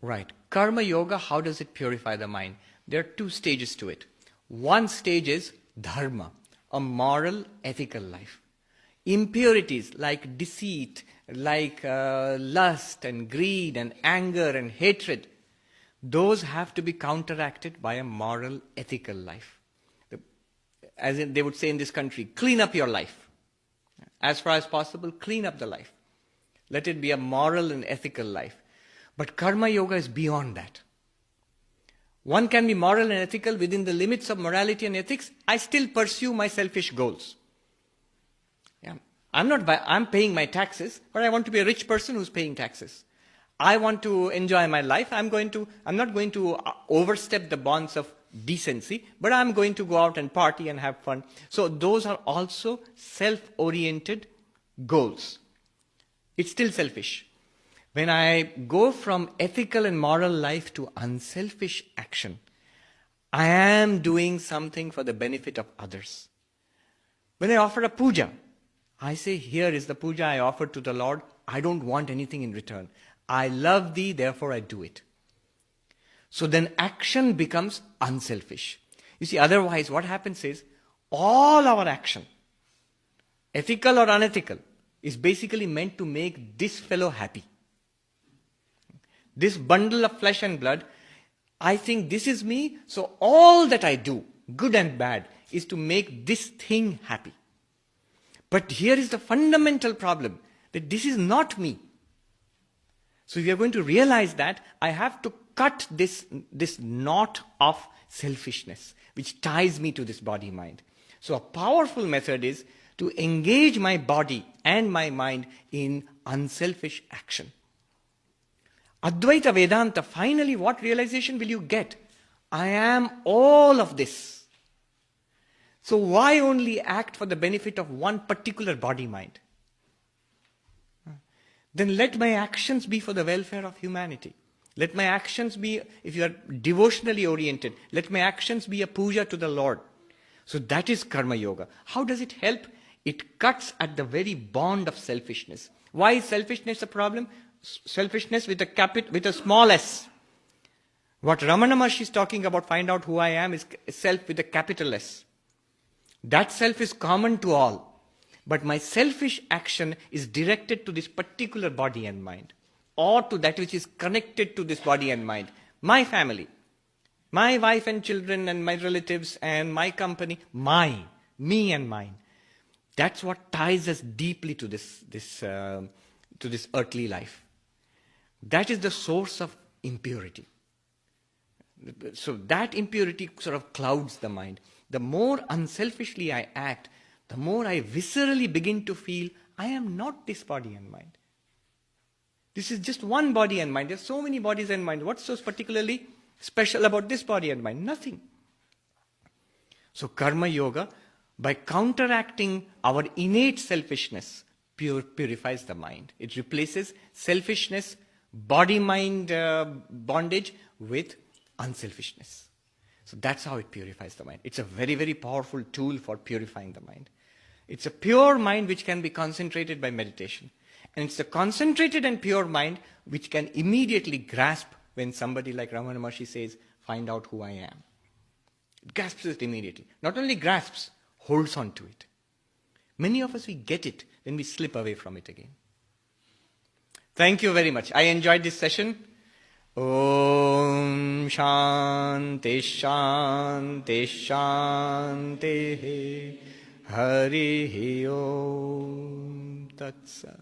Right. Karma yoga, how does it purify the mind? There are two stages to it. One stage is dharma, a moral, ethical life. Impurities like deceit, like lust and greed and anger and hatred, those have to be counteracted by a moral, ethical life. As they would say in this country, clean up your life. As far as possible, clean up the life. Let it be a moral and ethical life. But karma yoga is beyond that. One can be moral and ethical within the limits of morality and ethics. I still pursue my selfish goals. Yeah. I'm paying my taxes, but I want to be a rich person who's paying taxes. I want to enjoy my life. I'm not going to overstep the bonds of decency, but I'm going to go out and party and have fun. So those are also self-oriented goals. It's still selfish. When I go from ethical and moral life to unselfish action, I am doing something for the benefit of others. When I offer a puja, I say, here is the puja I offer to the Lord. I don't want anything in return. I love thee, therefore I do it. So then action becomes unselfish. You see, otherwise what happens is, all our action, ethical or unethical, is basically meant to make this fellow happy. This bundle of flesh and blood, I think this is me, so all that I do, good and bad, is to make this thing happy. But here is the fundamental problem, that this is not me. So if you are going to realize that, I have to cut this knot of selfishness, which ties me to this body-mind. So a powerful method is to engage my body and my mind in unselfish action. Advaita Vedanta, finally what realization will you get? I am all of this. So why only act for the benefit of one particular body-mind? Then let my actions be for the welfare of humanity. Let my actions be, if you are devotionally oriented, let my actions be a puja to the Lord. So that is karma yoga. How does it help? It cuts at the very bond of selfishness. Why is selfishness a problem? Selfishness with a small s. What Ramana Maharshi is talking about, find out who I am, is self with a capital S. That self is common to all. But my selfish action is directed to this particular body and mind, or to that which is connected to this body and mind. My family, my wife and children and my relatives and my company, me and mine. That's what ties us deeply to this earthly life. That is the source of impurity. So that impurity sort of clouds the mind. The more unselfishly I act, the more I viscerally begin to feel, I am not this body and mind. This is just one body and mind. There are so many bodies and minds. What's so particularly special about this body and mind? Nothing. So karma yoga, by counteracting our innate selfishness, purifies the mind. It replaces selfishness, body-mind bondage with unselfishness. So that's how it purifies the mind. It's a very, very powerful tool for purifying the mind. It's a pure mind which can be concentrated by meditation. And it's a concentrated and pure mind which can immediately grasp when somebody like Ramana Maharshi says, find out who I am. It grasps it immediately. Not only grasps, holds on to it. Many of us, we get it, then we slip away from it again. Thank you very much. I enjoyed this session. Om Shanti Shanti Shanti Hari Om Tat Sat.